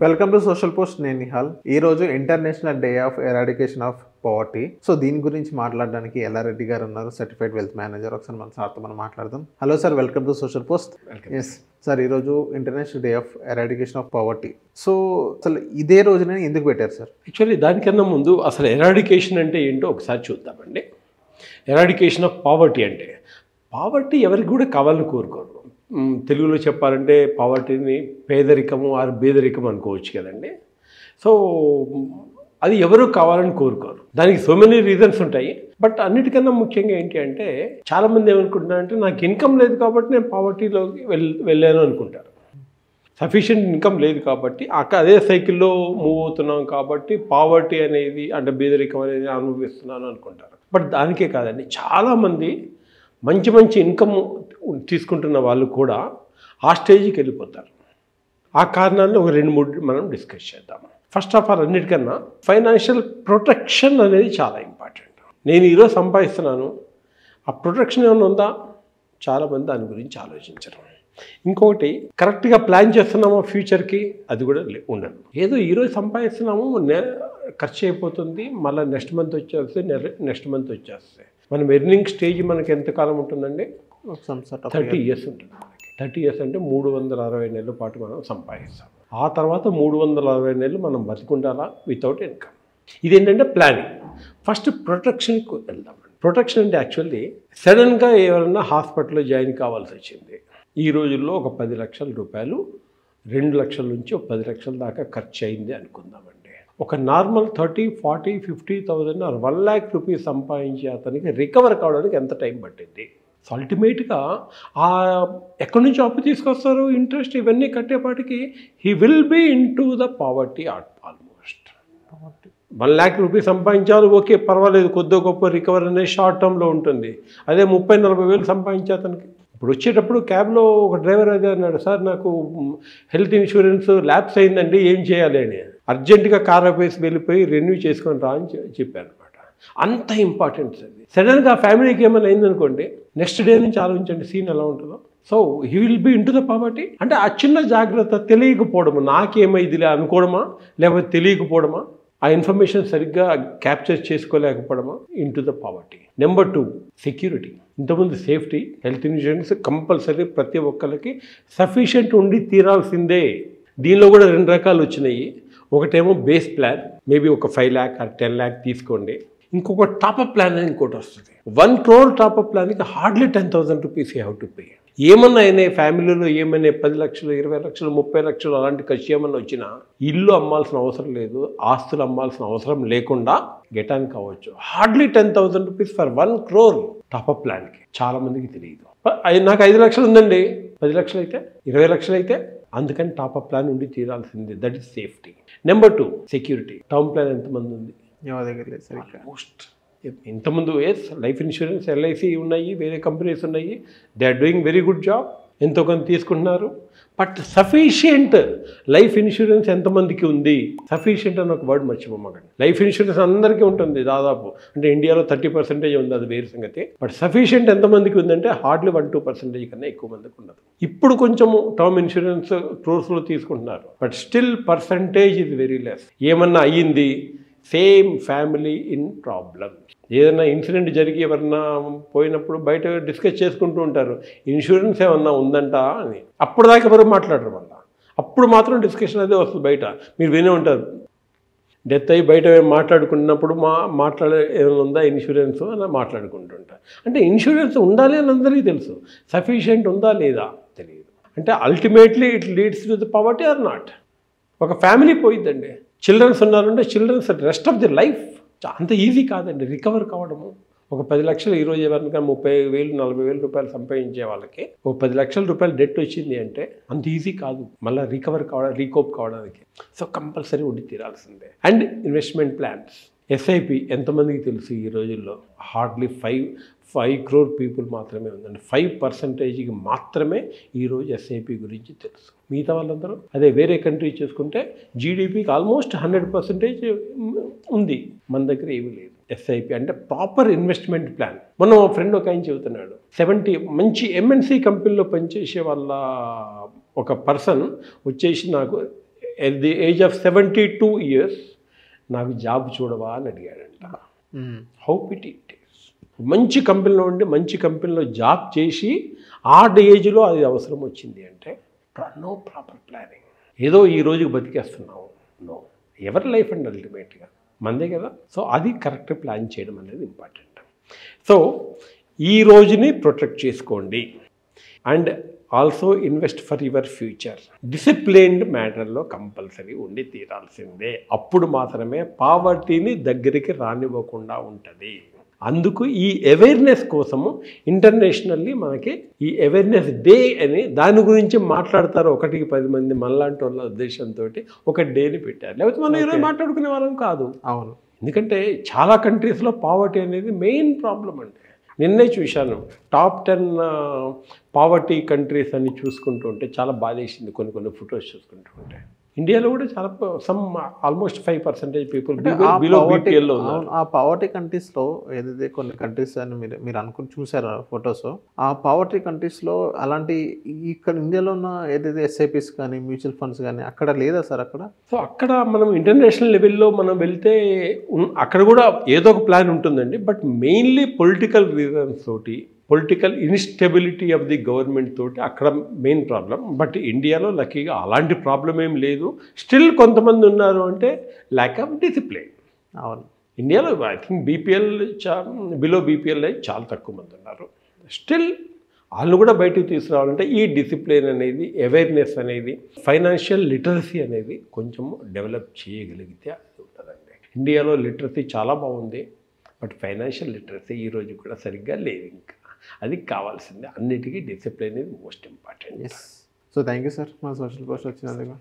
Welcome to social post. నేను నిహాల్. ఈ రోజు international day of eradication of poverty. So దీని గురించి మాట్లాడడానికి ఎల్లారెడ్డి గారు ఉన్నారు, సర్టిఫైడ్ వెల్త్ మేనేజర్. ఒకసారి మన సార్తో మనం మాట్లాడదాం. Hello sir, welcome to social post. Yes sir, ఈరోజు international day of eradication of poverty. So అసలు ఇదే రోజునే ఎందుకు పెట్టారు సార్? యాక్చువల్లీ దానికన్నా ముందు అసలు ఎరాడికేషన్ అంటే ఏంటో ఒకసారి చూద్దామండి. ఎరాడికేషన్ ఆఫ్ పావర్టీ అంటే పావర్టీ ఎవరికి కూడా కావాలని కోరుకోరు. తెలుగులో చెప్పాలంటే పావర్టీని పేదరికము ఆర్ బేదరికం అనుకోవచ్చు కదండి. సో అది ఎవరు కావాలని కోరుకోరు. దానికి సో మెనీ రీజన్స్ ఉంటాయి. బట్ అన్నిటికన్నా ముఖ్యంగా ఏంటి అంటే చాలామంది ఏమనుకుంటున్నారంటే నాకు ఇన్కమ్ లేదు కాబట్టి నేను పావర్టీలోకి వెళ్ళాను అనుకుంటారు. సఫిషియెంట్ ఇన్కమ్ లేదు కాబట్టి అదే సైకిల్లో మూవ్ అవుతున్నాం కాబట్టి పావర్టీ అనేది అంటే బేదరికం అనేది అనుభవిస్తున్నాను అనుకుంటారు. బట్ దానికే కాదండి, చాలామంది మంచి మంచి ఇన్కమ్ తీసుకుంటున్న వాళ్ళు కూడా ఆ స్టేజ్కి వెళ్ళిపోతారు. ఆ కారణాన్ని ఒక 2-3 మనం డిస్కస్ చేద్దాం. ఫస్ట్ ఆఫ్ ఆల్ అన్నిటికన్నా ఫైనాన్షియల్ ప్రొటెక్షన్ అనేది చాలా ఇంపార్టెంట్. నేను ఈరోజు సంపాదిస్తున్నాను, ఆ ప్రొటెక్షన్ ఏమైనా ఉందా? చాలామంది దాని గురించి ఆలోచించరు. ఇంకొకటి, కరెక్ట్గా ప్లాన్ చేస్తున్నామో ఫ్యూచర్కి, అది కూడా ఉండదు. ఏదో ఈరోజు సంపాదిస్తున్నాము, ఖర్చు అయిపోతుంది, మళ్ళీ నెక్స్ట్ మంత్ వచ్చేస్తే మనం ఎర్నింగ్ స్టేజ్ మనకి ఎంతకాలం ఉంటుందండి? 30 years ఉంటుంది. 30 years అంటే 360 నెలల పాటు మనం సంపాదిస్తాం. ఆ తర్వాత 360 నెలలు మనం బతికుండాలా వితౌట్ ఇన్కమ్. ఇదేంటంటే ప్లానింగ్. ఫస్ట్ ప్రొటెక్షన్కి వెళ్దాం. ప్రొటెక్షన్ అంటే యాక్చువల్లీ సడన్గా ఎవరైనా హాస్పిటల్లో జాయిన్ కావాల్సి వచ్చింది. ఈ రోజుల్లో ఒక 10 లక్షల రూపాయలు 2 లక్షల నుంచి ఒక 10 లక్షల దాకా ఖర్చు అయింది అనుకుందామండి. ఒక నార్మల్ 30, 40, 50,000 ఆర్ 1 lakh రూపీస్ సంపాదించే అతనికి రికవర్ కావడానికి ఎంత టైం పట్టింది? సో అల్టిమేట్గా ఎక్కడి నుంచి అప్పు తీసుకొస్తారు, ఇంట్రెస్ట్ ఇవన్నీ కట్టేపాటికి he will be in to the poverty almost. 1 lakh rupees సంపాదించాలి, ఓకే పర్వాలేదు, కొద్ది గొప్ప రికవర్ అనేది షార్ట్ టర్మ్లో ఉంటుంది. అదే 30-40 వేలు సంపాదించే అతనికి ఇప్పుడు వచ్చేటప్పుడు క్యాబ్లో ఒక డ్రైవర్ అదే అన్నాడు, సార్ నాకు హెల్త్ ఇన్సూరెన్స్ ల్యాప్స్ అయిందండి, ఏం చేయాలి అని. అర్జెంటుగా కార్ ఆఫీస్కి వెళ్ళిపోయి రెన్యూ చేసుకొని రా అని చెప్పాను అనమాట. అంత ఇంపార్టెంట్ అది. సడన్గా ఫ్యామిలీకి ఏమైనా అయిందనుకోండి, నెక్స్ట్ డే నుంచి ఆలోచించండి సీన్ ఎలా ఉంటుందో. So he will be in to the poverty. అంటే ఆ చిన్న జాగ్రత్త తెలియకపోవడము, నాకేమైందిలే అనుకోవడమా, లేకపోతే తెలియకపోవడమా, ఆ ఇన్ఫర్మేషన్ సరిగ్గా క్యాప్చర్ చేసుకోలేకపోవడమా, in to the poverty. Number 2, security. ఇంతకుముందు సేఫ్టీ, హెల్త్ ఇన్సూరెన్స్ కంపల్సరీ ప్రతి ఒక్కరికి సఫిషియెంట్ ఉండి తీరాల్సిందే. దీనిలో కూడా 2 రకాలు వచ్చినాయి. ఒకటేమో బేస్ ప్లాన్, మేబీ ఒక 5 lakh or 10 lakh తీసుకోండి. ఇంకొక టాపప్ ప్లాన్ అని ఇంకోటి వస్తుంది. 1 crore టాపప్ ప్లాన్కి hardly 10,000 rupees you have to pay. ఏమన్నా అయినాయి ఫ్యామిలీలో, ఏమైనా 10 లక్షలు 20 లక్షలు 30 లక్షలు అలాంటి ఖర్చు ఏమన్నా వచ్చినా ఇల్లు అమ్మాల్సిన అవసరం లేదు, ఆస్తులు అమ్మాల్సిన అవసరం లేకుండా గెటాన్ కావచ్చు. Hardly 10,000 rupees for 1 crore top up ప్లాన్కి. చాలా మందికి తెలియదు. నాకు 5 లక్షలు ఉందండి, 10 లక్షలు అయితే 20 లక్షలు అయితే, అందుకని టాపప్ ప్లాన్ ఉండి తీరాల్సిందే. That is safety. Number 2, security. Term plan ఎంతమంది ఉంది? ఆల్మోస్ట్ ఇంతకుముందు లైఫ్ ఇన్సూరెన్స్ ఎల్ఐసి ఉన్నాయి, వేరే కంపెనీస్ ఉన్నాయి, they are doing very good job, ఎంతో కొంత తీసుకుంటున్నారు. బట్ సఫిషియంట్ లైఫ్ ఇన్సూరెన్స్ ఎంతమందికి ఉంది? సఫిషియంట్ అని ఒక వర్డ్ మర్చిపోమాకండి. లైఫ్ ఇన్సూరెన్స్ అందరికీ ఉంటుంది దాదాపు, అంటే ఇండియాలో 30% ఉంది, అది వేరే సంగతి. బట్ సఫిషియంట్ ఎంతమందికి ఉందంటే హార్డ్లీ 1-2% కన్నా ఎక్కువ మందికి ఉండదు. ఇప్పుడు కొంచెము టర్మ్ ఇన్సూరెన్స్ క్రోర్స్లో తీసుకుంటున్నారు, బట్ స్టిల్ పర్సంటేజ్ ఇది వెరీ లెస్. ఏమన్నా అయ్యింది, సేమ్ ఫ్యామిలీ ఇన్ ప్రాబ్లమ్. ఏదైనా ఇన్సిడెంట్ జరిగి ఎవరన్నా పోయినప్పుడు బయట డిస్కస్ చేసుకుంటూ ఉంటారు, ఇన్సూరెన్స్ ఏమన్నా ఉందంట అని. అప్పుడు దాకా ఎవరు మాట్లాడరు, మళ్ళీ అప్పుడు మాత్రం డిస్కషన్ అదే వస్తుంది బయట. మీరు వినే ఉంటారు, డెత్ అయ్యి బయట మాట్లాడుకున్నప్పుడు మాట్లాడే ఏమైనా ఉందా ఇన్సూరెన్స్ అని మాట్లాడుకుంటుంటారు. అంటే ఇన్సూరెన్స్ ఉండాలి అని అందరికీ తెలుసు, సఫిషియెంట్ ఉందా లేదా తెలియదు. అంటే ultimately it leads to the poverty or not. ఒక ఫ్యామిలీ పోయిద్దండి, చిల్డ్రన్స్ ఉన్నారంటే childrens rest of the life. అంత ఈజీ కాదండి రికవర్ కావడము. ఒక 10 లక్షలు ఈరోజు ఎవరికైనా 30,000-40,000 రూపాయలు సంపాదించే వాళ్ళకి ఒక 10 లక్షల రూపాయలు డెట్ వచ్చింది అంటే అంత ఈజీ కాదు మళ్ళీ రీకోప్ కావడానికి. సో కంపల్సరీ ఉండి తీరాల్సిందే. అండ్ ఇన్వెస్ట్మెంట్ ప్లాన్స్, ఎస్ఐపి ఎంతమందికి తెలుసు? ఈ రోజుల్లో హార్డ్లీ 5 crore పీపుల్ మాత్రమే ఉందండి. 5% మాత్రమే ఈరోజు ఎస్ఐపి గురించి తెలుసు. మిగతా వాళ్ళందరూ అదే వేరే కంట్రీ చేసుకుంటే జీడిపికి ఆల్మోస్ట్ 100% ఉంది, మన దగ్గర ఏమీ లేదు. ఎస్ఐపి అంటే ప్రాపర్ ఇన్వెస్ట్మెంట్ ప్లాన్. మొన్న మా ఫ్రెండ్ ఒక ఆయన చెబుతున్నాడు, 70 మంచి ఎంఎన్సీ కంపెనీలో పనిచేసే వాళ్ళ ఒక పర్సన్ వచ్చేసి నాకు at the age of 72 years నాకు జాబ్ చూడవా అని అడిగాడంట. How pity it is. మంచి కంపెనీలో ఉండి మంచి కంపెనీలో జాబ్ చేసి ఆ ఏజ్లో అది అవసరం వచ్చింది అంటే నో ప్రాపర్ ప్లానింగ్. ఏదో ఈ రోజుకి బతికేస్తున్నాము. నో, ఎవరి లైఫ్ అండి అల్టిమేట్గా మందే కదా. సో అది కరెక్ట్ ప్లాన్ చేయడం అనేది ఇంపార్టెంట్. సో ఈ రోజుని ప్రొటెక్ట్ చేసుకోండి and also invest for your future. Disciplined మ్యాటర్లో కంపల్సరీ ఉండి తీరాల్సిందే. అప్పుడు మాత్రమే పావర్టీని దగ్గరికి రానివ్వకుండా ఉంటుంది. అందుకు ఈ అవేర్నెస్ కోసము ఇంటర్నేషనల్లీ మనకి ఈ అవేర్నెస్ డే అని దాని గురించి మాట్లాడతారు. 1-10 మంది మనలాంటి వాళ్ళ ఉద్దేశంతో ఒక డేని పెట్టారు. లేకపోతే మనం ఈరోజు మాట్లాడుకునే వాళ్ళం కాదు. అవును. ఎందుకంటే చాలా కంట్రీస్లో పావర్టీ అనేది మెయిన్ ప్రాబ్లం అండి. నిన్నే చూశాను టాప్ 10 పావర్టీ కంట్రీస్ అని చూసుకుంటూ ఉంటే చాలా బాధేసింది. కొన్ని ఫొటోస్ చూసుకుంటూ ఉంటే ఇండియాలో కూడా చాలా ఆల్మోస్ట్ 5% పీపుల్ బిలో బీపీఎల్లో ఉన్నారు. ఆ పావర్టీ కంట్రీస్లో ఏదైతే కొన్ని కంట్రీస్ అని మీరు అనుకుని చూసారు ఫొటోస్, ఆ పావర్టీ కంట్రీస్లో అలాంటి ఇక్కడ ఇండియాలో ఉన్న ఏదైతే ఎస్ఐపిస్ కానీ మ్యూచువల్ ఫండ్స్ కానీ అక్కడ లేదా సార్ అక్కడ? సో అక్కడ మనం ఇంటర్నేషనల్ లెవెల్లో మనం వెళ్తే అక్కడ కూడా ఏదో ఒక ప్లాన్ ఉంటుందండి. బట్ మెయిన్లీ పొలిటికల్ రీజన్స్ తోటి, political instability of the government తోటి అక్కడ మెయిన్ ప్రాబ్లం. బట్ ఇండియాలో లక్కీగా అలాంటి ప్రాబ్లం ఏం లేదు. స్టిల్ కొంతమంది ఉన్నారు అంటే ల్యాక్ ఆఫ్ డిసిప్లిన్. అవును. ఇండియాలో I think BPL below BPL చాలా తక్కువ మంది ఉన్నారు. స్టిల్ వాళ్ళు కూడా బయటకు తీసుకురావాలంటే ఈ డిసిప్లిన్ అనేది, అవేర్నెస్ అనేది, ఫైనాన్షియల్ లిటరసీ అనేది కొంచెం డెవలప్ చేయగలిగితే అది ఉంటుందండి. ఇండియాలో లిటరసీ చాలా బాగుంది. బట్ ఫైనాన్షియల్ లిటరసీ ఈరోజు కూడా సరిగ్గా లేదు. ఇంకా అది కావాల్సిందే. అన్నిటికీ డిసిప్లిన్ అనేది most important. So thank you sir మా సోషల్ పోస్ట్ వచ్చినందుకు.